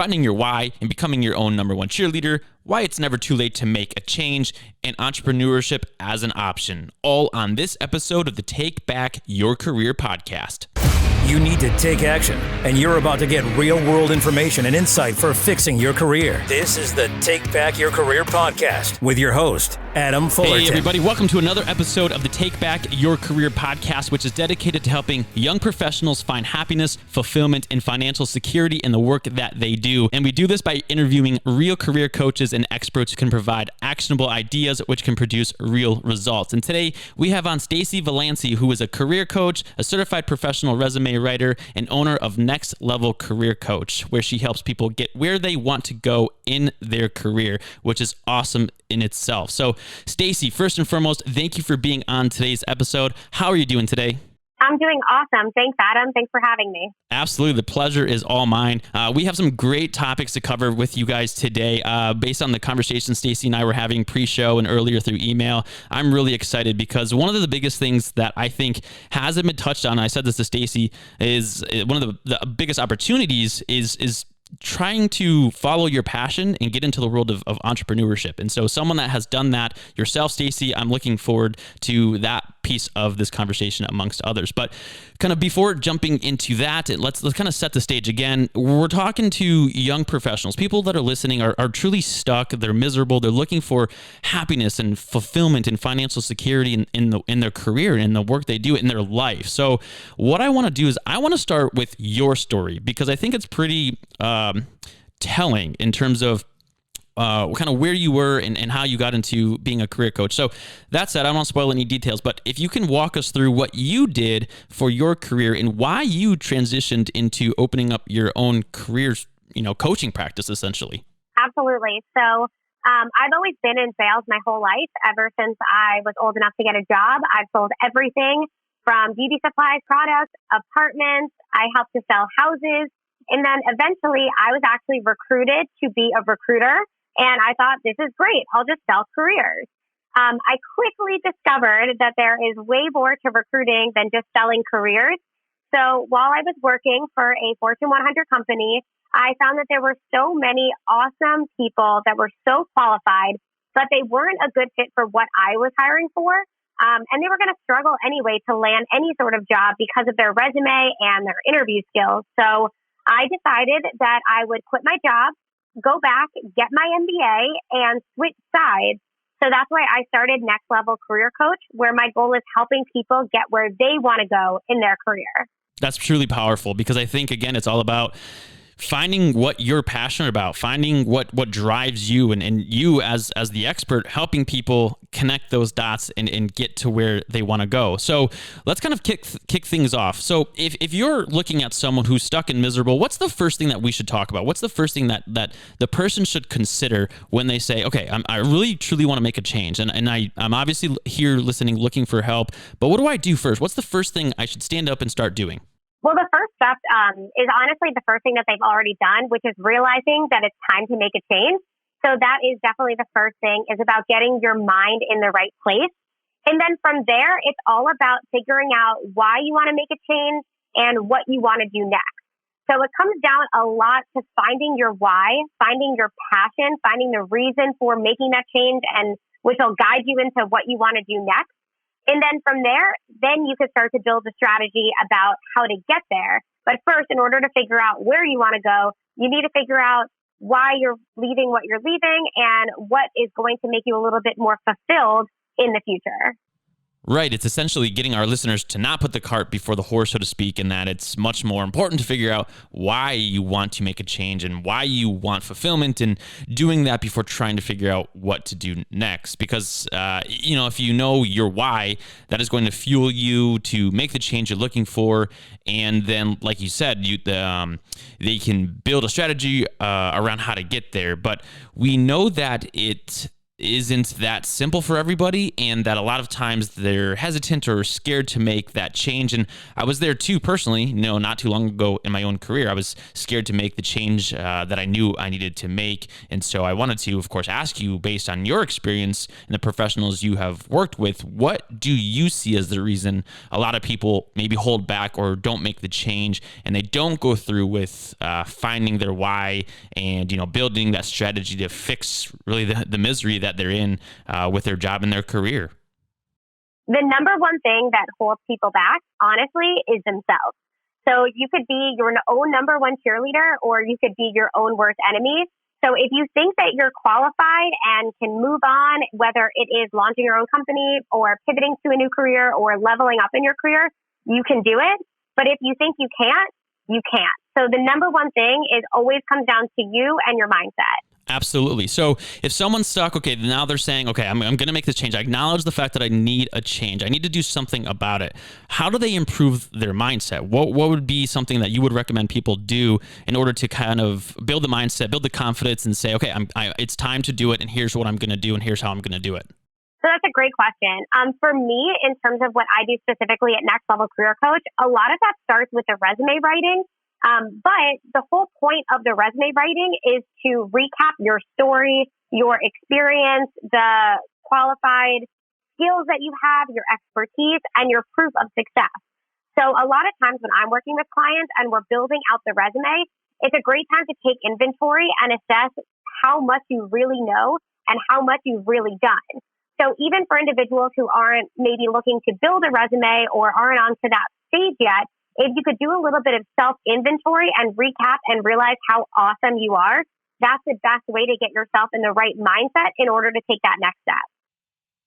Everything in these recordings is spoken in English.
finding your why and becoming your own number one cheerleader, why it's never too late to make a change, and entrepreneurship as an option. All on this episode of the Take Back Your Career podcast. You need to take action, and you're about to get real-world information and insight for fixing your career. This is the Take Back Your Career podcast with your host, Adam Fullerton. Hey, everybody. Welcome to another episode of the Take Back Your Career podcast, which is dedicated to helping young professionals find happiness, fulfillment, and financial security in the work that they do. And we do this by interviewing real career coaches and experts who can provide actionable ideas which can produce real results. And today, we have on Stacy Valancy, who is a career coach, a certified professional resume writer, and owner of Next Level Career Coach, where she helps people get where they want to go in their career, which is awesome in itself. So, Stacy, first and foremost, thank you for being on today's episode. How are you doing today? I'm doing awesome. Thanks, Adam. Thanks for having me. Absolutely. The pleasure is all mine. We have some great topics to cover with you guys today. Based on the conversation Stacy and I were having pre-show and earlier through email, I'm really excited because one of the biggest things that I think hasn't been touched on, I said this to Stacy, is one of the biggest opportunities is trying to follow your passion and get into the world of entrepreneurship. And so someone that has done that yourself, Stacy, I'm looking forward to that piece of this conversation amongst others. But kind of before jumping into that, let's kind of set the stage again. We're talking to young professionals. People that are listening are truly stuck. They're miserable. They're looking for happiness and fulfillment and financial security in their career and in the work they do in their life. So what I want to do is I want to start with your story because I think it's pretty telling in terms of kind of where you were and how you got into being a career coach. So that said, I don't want to spoil any details, but if you can walk us through what you did for your career and why you transitioned into opening up your own career, coaching practice, essentially. Absolutely. So I've always been in sales my whole life. Ever since I was old enough to get a job, I've sold everything from beauty supplies, products, apartments. I helped to sell houses. And then eventually I was actually recruited to be a recruiter. And I thought, this is great. I'll just sell careers. I quickly discovered that there is way more to recruiting than just selling careers. So while I was working for a Fortune 100 company, I found that there were so many awesome people that were so qualified, but they weren't a good fit for what I was hiring for. And they were going to struggle anyway to land any sort of job because of their resume and their interview skills. So I decided that I would quit my job, go back, get my MBA, and switch sides. So that's why I started Next Level Career Coach, where my goal is helping people get where they want to go in their career. That's truly powerful because I think, again, it's all about finding what you're passionate about, finding what drives you and you as the expert, helping people connect those dots and get to where they want to go. So let's kind of kick things off. So if you're looking at someone who's stuck and miserable, what's the first thing that we should talk about? What's the first thing that the person should consider when they say, okay, I really truly want to make a change and I'm obviously here listening, looking for help, but what do I do first? What's the first thing I should stand up and start doing? Well, the first step is honestly the first thing that they've already done, which is realizing that it's time to make a change. So that is definitely the first thing, is about getting your mind in the right place. And then from there, it's all about figuring out why you want to make a change and what you want to do next. So it comes down a lot to finding your why, finding your passion, finding the reason for making that change, and which will guide you into what you want to do next. And then from there, then you can start to build a strategy about how to get there. But first, in order to figure out where you want to go, you need to figure out why you're leaving what you're leaving and what is going to make you a little bit more fulfilled in the future. Right. It's essentially getting our listeners to not put the cart before the horse, so to speak, and that it's much more important to figure out why you want to make a change and why you want fulfillment, and doing that before trying to figure out what to do next. Because, if you know your why, that is going to fuel you to make the change you're looking for. And then, like you said, they can build a strategy around how to get there. But we know that isn't that simple for everybody, and that a lot of times they're hesitant or scared to make that change. And I was there too personally, not too long ago in my own career. I was scared to make the change that I knew I needed to make. And so I wanted to, of course, ask you, based on your experience and the professionals you have worked with, what do you see as the reason a lot of people maybe hold back or don't make the change, and they don't go through with finding their why and, building that strategy to fix really the misery that they're in with their job and their career? The number one thing that holds people back, honestly, is themselves. So you could be your own number one cheerleader, or you could be your own worst enemy. So if you think that you're qualified and can move on, whether it is launching your own company or pivoting to a new career or leveling up in your career, you can do it. But if you think you can't, you can't. So the number one thing is always comes down to you and your mindset. Absolutely. So if someone's stuck, okay, now they're saying, okay, I'm going to make this change. I acknowledge the fact that I need a change. I need to do something about it. How do they improve their mindset? What would be something that you would recommend people do in order to kind of build the mindset, build the confidence, and say, okay, it's time to do it, and here's what I'm going to do, and here's how I'm going to do it? So that's a great question. For me, in terms of what I do specifically at Next Level Career Coach, a lot of that starts with the resume writing. But the whole point of the resume writing is to recap your story, your experience, the qualified skills that you have, your expertise, and your proof of success. So a lot of times when I'm working with clients and we're building out the resume, it's a great time to take inventory and assess how much you really know and how much you've really done. So even for individuals who aren't maybe looking to build a resume or aren't onto that stage yet, if you could do a little bit of self-inventory and recap and realize how awesome you are, that's the best way to get yourself in the right mindset in order to take that next step.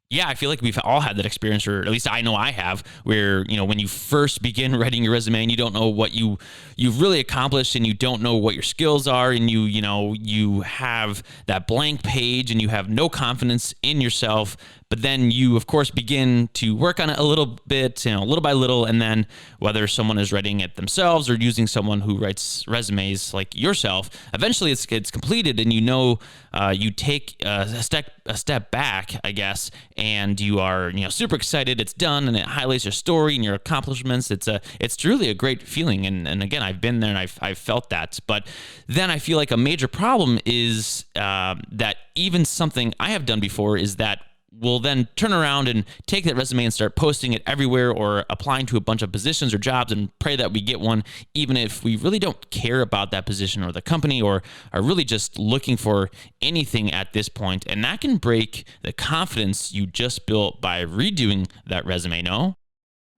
Yeah, I feel like we've all had that experience, or at least I know I have, where, when you first begin writing your resume and you don't know what you've really accomplished, and you don't know what your skills are, and you have that blank page and you have no confidence in yourself. But then you, of course, begin to work on it a little bit, little by little. And then whether someone is writing it themselves or using someone who writes resumes like yourself, eventually it's completed, and you take a step back, I guess, and you are super excited. It's done, and it highlights your story and your accomplishments. It's truly a great feeling. And again, I've been there and I've felt that. But then I feel like a major problem is that even something I have done before is that we'll then turn around and take that resume and start posting it everywhere, or applying to a bunch of positions or jobs and pray that we get one, even if we really don't care about that position or the company, or are really just looking for anything at this point. And that can break the confidence you just built by redoing that resume, no?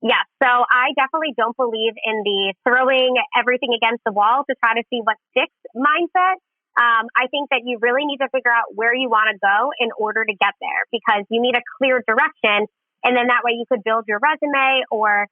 Yeah, so I definitely don't believe in the throwing everything against the wall to try to see what sticks mindset. I think that you really need to figure out where you want to go in order to get there, because you need a clear direction. And then that way you could build your resume, or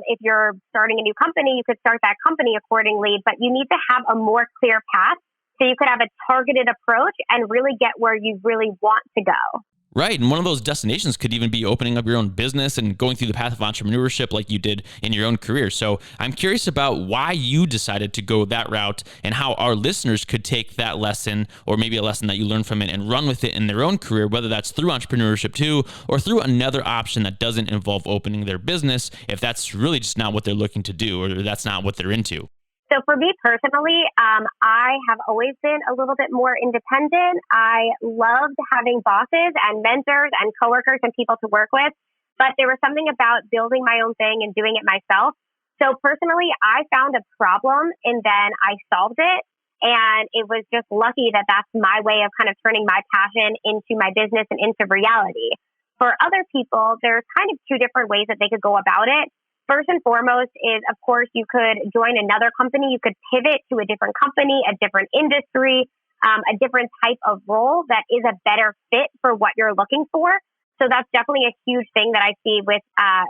if you're starting a new company, you could start that company accordingly. But you need to have a more clear path so you could have a targeted approach and really get where you really want to go. Right. And one of those destinations could even be opening up your own business and going through the path of entrepreneurship like you did in your own career. So I'm curious about why you decided to go that route, and how our listeners could take that lesson, or maybe a lesson that you learned from it, and run with it in their own career, whether that's through entrepreneurship too, or through another option that doesn't involve opening their business, if that's really just not what they're looking to do, or that's not what they're into. So for me personally, I have always been a little bit more independent. I loved having bosses and mentors and coworkers and people to work with, but there was something about building my own thing and doing it myself. So personally, I found a problem and then I solved it. And it was just lucky that that's my way of kind of turning my passion into my business and into reality. For other people, there's kind of two different ways that they could go about it. First and foremost is, of course, you could join another company. You could pivot to a different company, a different industry, a different type of role that is a better fit for what you're looking for. So that's definitely a huge thing that I see with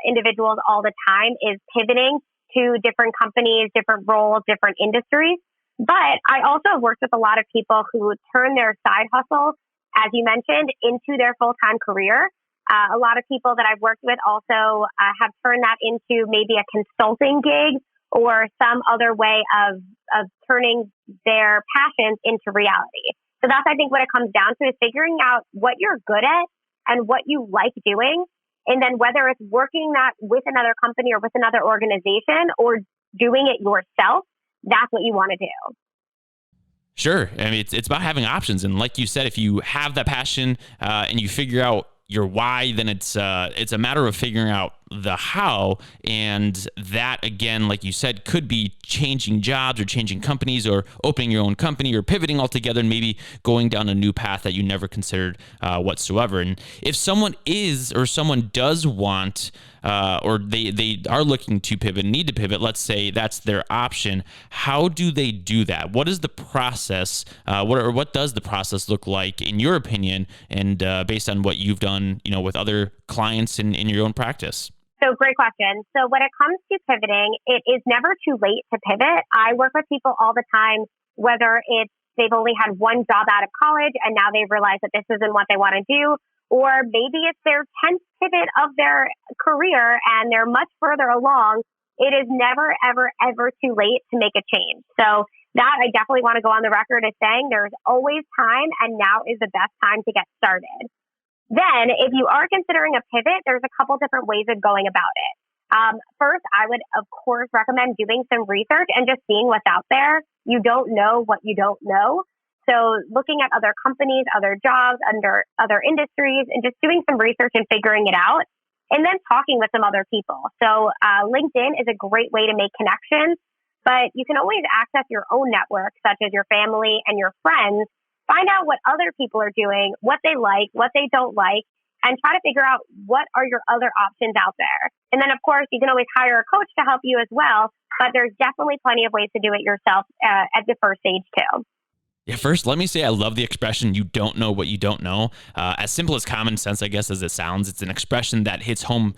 individuals all the time, is pivoting to different companies, different roles, different industries. But I also have worked with a lot of people who turn their side hustle, as you mentioned, into their full-time career. A lot of people that I've worked with also have turned that into maybe a consulting gig or some other way of turning their passions into reality. So that's, I think, what it comes down to is figuring out what you're good at and what you like doing. And then whether it's working that with another company or with another organization or doing it yourself, that's what you want to do. Sure. I mean, it's about having options. And like you said, if you have that passion and you figure out your why, then it's a matter of figuring out the how. And that, again, like you said, could be changing jobs or changing companies or opening your own company or pivoting altogether and maybe going down a new path that you never considered whatsoever. And if someone does want or they are looking to pivot, need to pivot, let's say that's their option, how do they do that? What is the process? What does the process look like in your opinion, and based on what you've done, with other clients in your own practice? So great question. So when it comes to pivoting, it is never too late to pivot. I work with people all the time, whether it's they've only had one job out of college and now they've realized that this isn't what they want to do, or maybe it's their 10th pivot of their career and they're much further along. It is never, ever, ever too late to make a change. So that I definitely want to go on the record as saying there's always time, and now is the best time to get started. Then, if you are considering a pivot, there's a couple different ways of going about it. First, I would, of course, recommend doing some research and just seeing what's out there. You don't know what you don't know. So looking at other companies, other jobs, under other industries, and just doing some research and figuring it out, and then talking with some other people. So LinkedIn is a great way to make connections, but you can always access your own network, such as your family and your friends. Find out what other people are doing, what they like, what they don't like, and try to figure out what are your other options out there. And then, of course, you can always hire a coach to help you as well, but there's definitely plenty of ways to do it yourself at the first stage too. Yeah, first, let me say I love the expression, you don't know what you don't know. As simple as common sense, I guess, as it sounds, it's an expression that hits home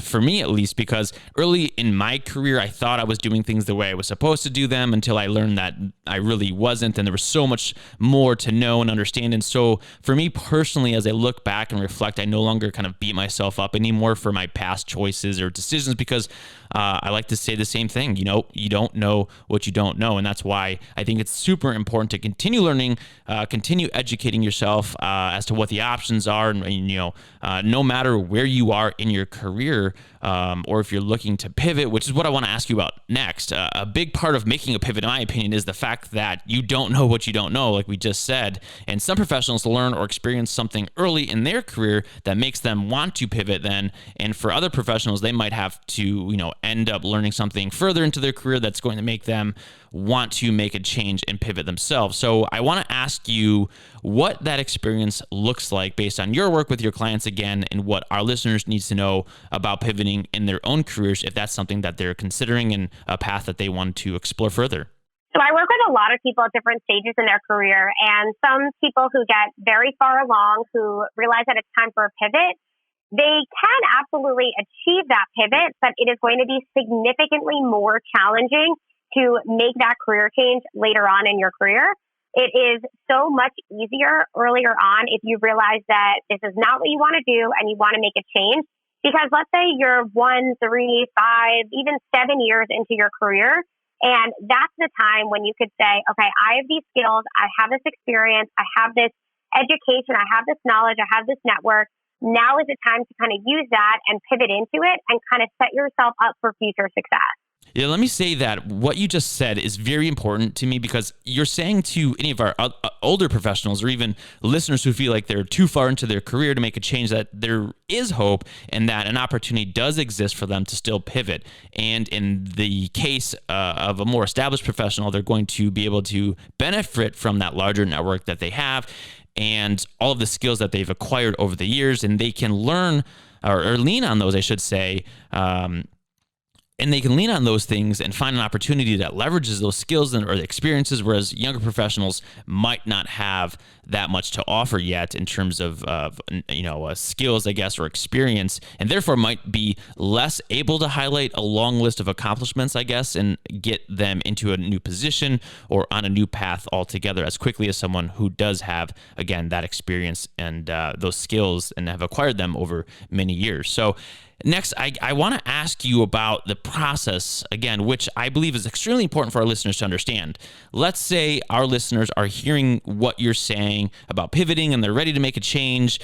for me, at least, because early in my career, I thought I was doing things the way I was supposed to do them until I learned that I really wasn't. And there was so much more to know and understand. And so for me personally, as I look back and reflect, I no longer kind of beat myself up anymore for my past choices or decisions, because I like to say the same thing, you don't know what you don't know. And that's why I think it's super important to continue learning, continue educating yourself as to what the options are. And no matter where you are in your career, or if you're looking to pivot, which is what I want to ask you about next. A big part of making a pivot, in my opinion, is the fact that you don't know what you don't know, like we just said. And some professionals learn or experience something early in their career that makes them want to pivot then. And for other professionals, they might have to, end up learning something further into their career that's going to make them want to make a change and pivot themselves. So I want to ask you what that experience looks like based on your work with your clients again, and what our listeners need to know about pivoting in their own careers, if that's something that they're considering and a path that they want to explore further. So I work with a lot of people at different stages in their career, and some people who get very far along, who realize that it's time for a pivot. They can absolutely achieve that pivot, but it is going to be significantly more challenging to make that career change later on in your career. It is so much easier earlier on if you realize that this is not what you want to do and you want to make a change. Because let's say you're 1, 3, 5, even 7 years into your career, and that's the time when you could say, okay, I have these skills, I have this experience, I have this education, I have this knowledge, I have this network. Now is the time to kind of use that and pivot into it and kind of set yourself up for future success. Yeah, let me say that what you just said is very important to me, because you're saying to any of our older professionals or even listeners who feel like they're too far into their career to make a change, that there is hope and that an opportunity does exist for them to still pivot. And in the case of a more established professional, they're going to be able to benefit from that larger network that they have and all of the skills that they've acquired over the years, and they can learn or lean on those, I should say, and they can lean on those things and find an opportunity that leverages those skills or the experiences, whereas younger professionals might not have that much to offer yet in terms of skills, I guess, or experience, and therefore might be less able to highlight a long list of accomplishments, I guess, and get them into a new position or on a new path altogether as quickly as someone who does have, again, that experience and those skills and have acquired them over many years. So Next, I want to ask you about the process, again, which I believe is extremely important for our listeners to understand. Let's say our listeners are hearing what you're saying about pivoting and they're ready to make a change,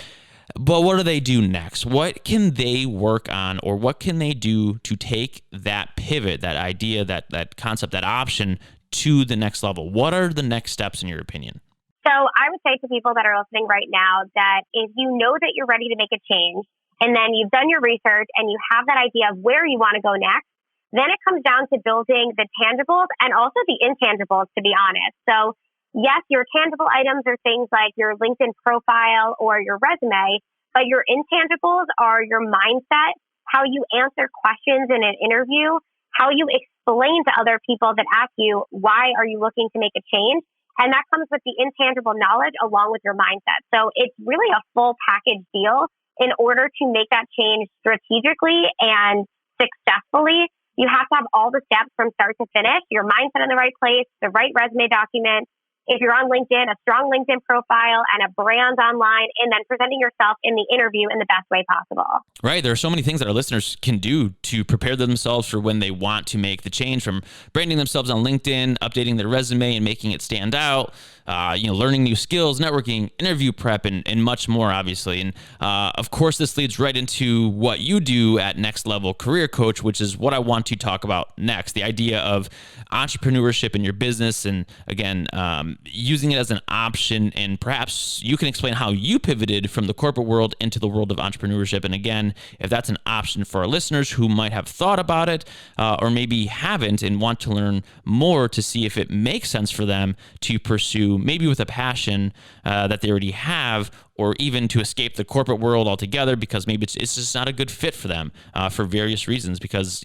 but what do they do next? What can they work on, or what can they do to take that pivot, that idea, that concept, that option to the next level? What are the next steps in your opinion? So I would say to people that are listening right now that if you know that you're ready to make a change, and then you've done your research and you have that idea of where you want to go next, then it comes down to building the tangibles and also the intangibles, to be honest. So yes, your tangible items are things like your LinkedIn profile or your resume, but your intangibles are your mindset, how you answer questions in an interview, how you explain to other people that ask you, why are you looking to make a change? And that comes with the intangible knowledge along with your mindset. So it's really a full package deal. In order to make that change strategically and successfully, you have to have all the steps from start to finish, your mindset in the right place, the right resume document. If you're on LinkedIn, a strong LinkedIn profile and a brand online, and then presenting yourself in the interview in the best way possible. Right. There are so many things that our listeners can do to prepare themselves for when they want to make the change, from branding themselves on LinkedIn, updating their resume and making it stand out, learning new skills, networking, interview prep, and much more, obviously. And of course, this leads right into what you do at Next Level Career Coach, which is what I want to talk about next. The idea of entrepreneurship in your business, and again, using it as an option. And perhaps you can explain how you pivoted from the corporate world into the world of entrepreneurship. And again, if that's an option for our listeners who might have thought about it or maybe haven't and want to learn more to see if it makes sense for them to pursue, maybe with a passion that they already have, or even to escape the corporate world altogether because maybe it's just not a good fit for them for various reasons. Because,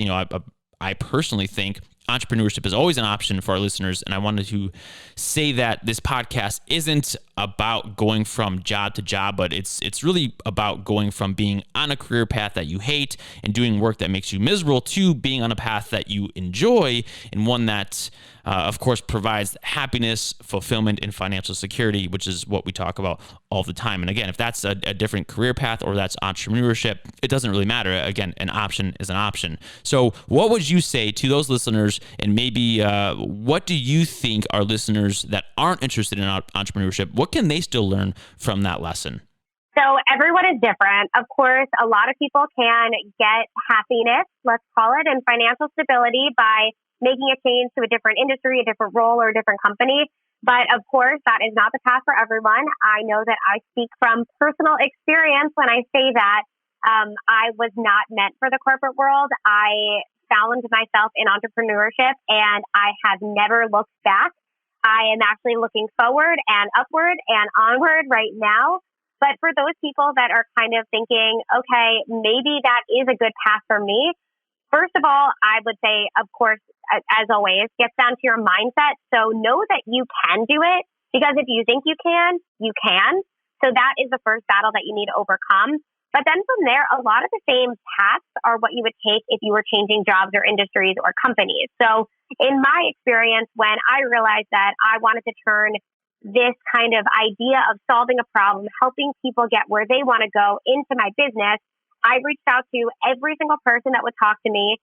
I personally think entrepreneurship is always an option for our listeners. And I wanted to say that this podcast isn't about going from job to job, but it's really about going from being on a career path that you hate and doing work that makes you miserable to being on a path that you enjoy, and one that of course, provides happiness, fulfillment, and financial security, which is what we talk about all the time. And again, if that's a different career path or that's entrepreneurship, it doesn't really matter. Again, an option is an option. So what would you say to those listeners, and maybe what do you think our listeners that aren't interested in entrepreneurship, what can they still learn from that lesson? So everyone is different. Of course, a lot of people can get happiness, let's call it, and financial stability by making a change to a different industry, a different role, or a different company. But of course, that is not the path for everyone. I know that I speak from personal experience when I say that I was not meant for the corporate world. I found myself in entrepreneurship, and I have never looked back. I am actually looking forward and upward and onward right now. But for those people that are kind of thinking, okay, maybe that is a good path for me, first of all, I would say, of course, as always, gets down to your mindset. So know that you can do it, because if you think you can, you can. So that is the first battle that you need to overcome. But then from there, a lot of the same paths are what you would take if you were changing jobs or industries or companies. So in my experience, when I realized that I wanted to turn this kind of idea of solving a problem, helping people get where they want to go into my business, I reached out to every single person that would talk to me,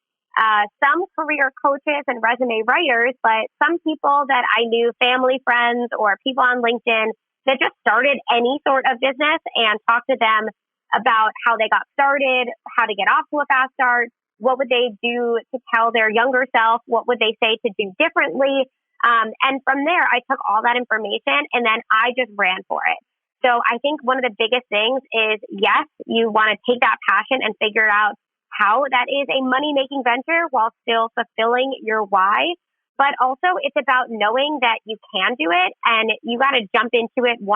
some career coaches and resume writers, but some people that I knew, family, friends, or people on LinkedIn that just started any sort of business, and talked to them about how they got started, how to get off to a fast start, what would they do to tell their younger self, what would they say to do differently. And from there, I took all that information and then I just ran for it. So I think one of the biggest things is, yes, you want to take that passion and figure out how that is a money-making venture while still fulfilling your why. But also it's about knowing that you can do it, and you got to jump into it 100%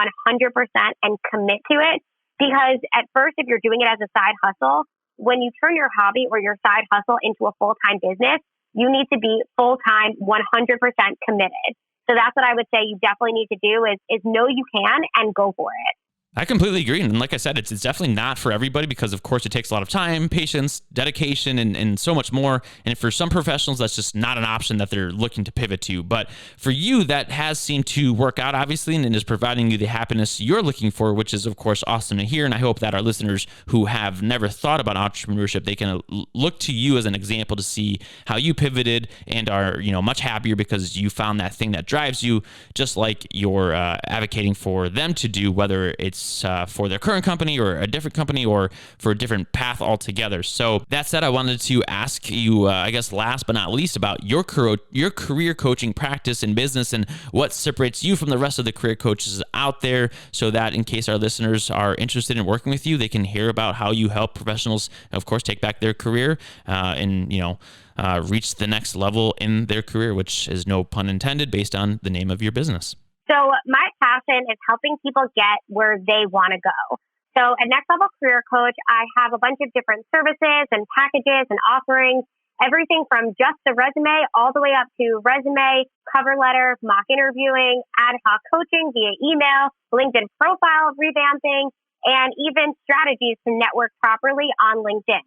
and commit to it. Because at first, if you're doing it as a side hustle, when you turn your hobby or your side hustle into a full-time business, you need to be full-time, 100% committed. So that's what I would say you definitely need to do is know you can and go for it. I completely agree. And like I said, it's definitely not for everybody because, of course, it takes a lot of time, patience, dedication, and so much more. And for some professionals, that's just not an option that they're looking to pivot to. But for you, that has seemed to work out, obviously, and is providing you the happiness you're looking for, which is, of course, awesome to hear. And I hope that our listeners who have never thought about entrepreneurship, they can look to you as an example to see how you pivoted and are, much happier because you found that thing that drives you, just like you're advocating for them to do, whether it's for their current company or a different company or for a different path altogether. So that said, I wanted to ask you, I guess last but not least, about your career coaching practice in business and what separates you from the rest of the career coaches out there, so that in case our listeners are interested in working with you, they can hear about how you help professionals, of course, take back their career and reach the next level in their career, which is no pun intended based on the name of your business. So my passion is helping people get where they want to go. So at Next Level Career Coach, I have a bunch of different services and packages and offerings, everything from just the resume all the way up to resume, cover letter, mock interviewing, ad hoc coaching via email, LinkedIn profile revamping, and even strategies to network properly on LinkedIn.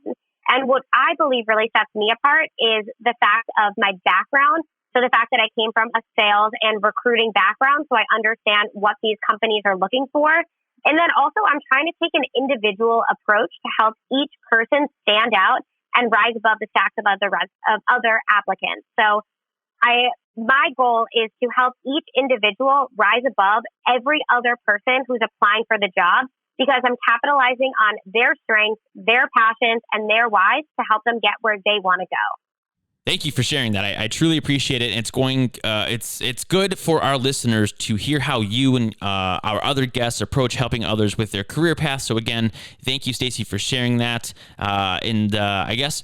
And what I believe really sets me apart is the fact of my background. So the fact that I came from a sales and recruiting background, so I understand what these companies are looking for. And then also I'm trying to take an individual approach to help each person stand out and rise above the stacks of other applicants. So my goal is to help each individual rise above every other person who's applying for the job, because I'm capitalizing on their strengths, their passions, and their whys to help them get where they want to go. Thank you for sharing that. I truly appreciate it. It's good for our listeners to hear how you and our other guests approach helping others with their career path. So again, thank you, Stacy, for sharing that. I guess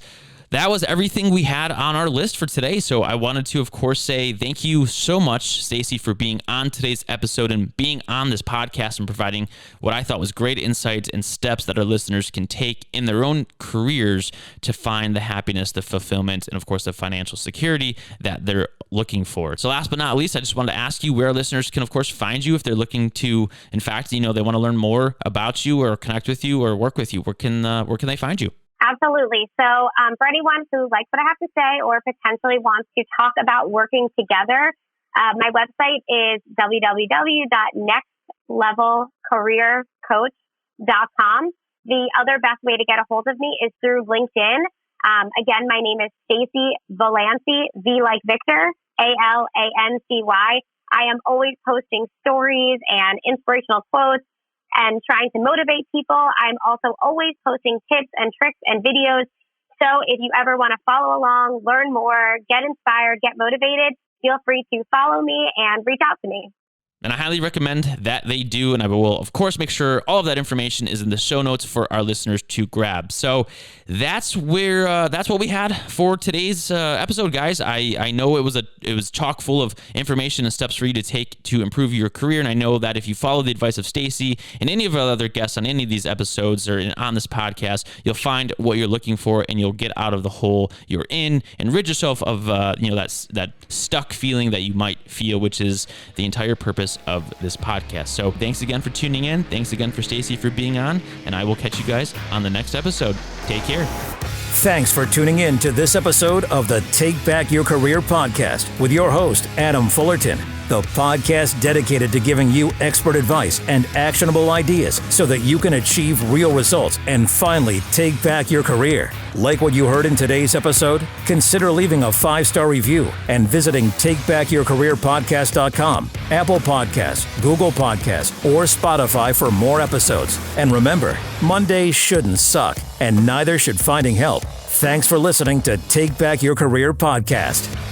that was everything we had on our list for today. So I wanted to, of course, say thank you so much, Stacy, for being on today's episode and being on this podcast and providing what I thought was great insights and steps that our listeners can take in their own careers to find the happiness, the fulfillment, and of course, the financial security that they're looking for. So last but not least, I just wanted to ask you where our listeners can, of course, find you if they're looking to, in fact, they want to learn more about you or connect with you or work with you. Where can they find you? Absolutely. So for anyone who likes what I have to say or potentially wants to talk about working together, my website is www.nextlevelcareercoach.com. The other best way to get a hold of me is through LinkedIn. Again, my name is Stacy Valancy, V like Victor, Alancy. I am always posting stories and inspirational quotes and trying to motivate people. I'm also always posting tips and tricks and videos. So if you ever want to follow along, learn more, get inspired, get motivated, feel free to follow me and reach out to me. And I highly recommend that they do. And I will, of course, make sure all of that information is in the show notes for our listeners to grab. So that's what we had for today's episode, guys. I know it was chock full of information and steps for you to take to improve your career. And I know that if you follow the advice of Stacy and any of our other guests on any of these episodes or on this podcast, you'll find what you're looking for and you'll get out of the hole you're in and rid yourself of that stuck feeling that you might feel, which is the entire purpose of this podcast. So thanks again for tuning in. Thanks again for Stacy for being on, and I will catch you guys on the next episode. Take care. Thanks for tuning in to this episode of the Take Back Your Career podcast with your host, Adam Fullerton, the podcast dedicated to giving you expert advice and actionable ideas so that you can achieve real results and finally take back your career. Like what you heard in today's episode? Consider leaving a 5-star review and visiting takebackyourcareerpodcast.com, Apple Podcasts, Google Podcasts, or Spotify for more episodes. And remember, Mondays shouldn't suck, and neither should finding help. Thanks for listening to Take Back Your Career podcast.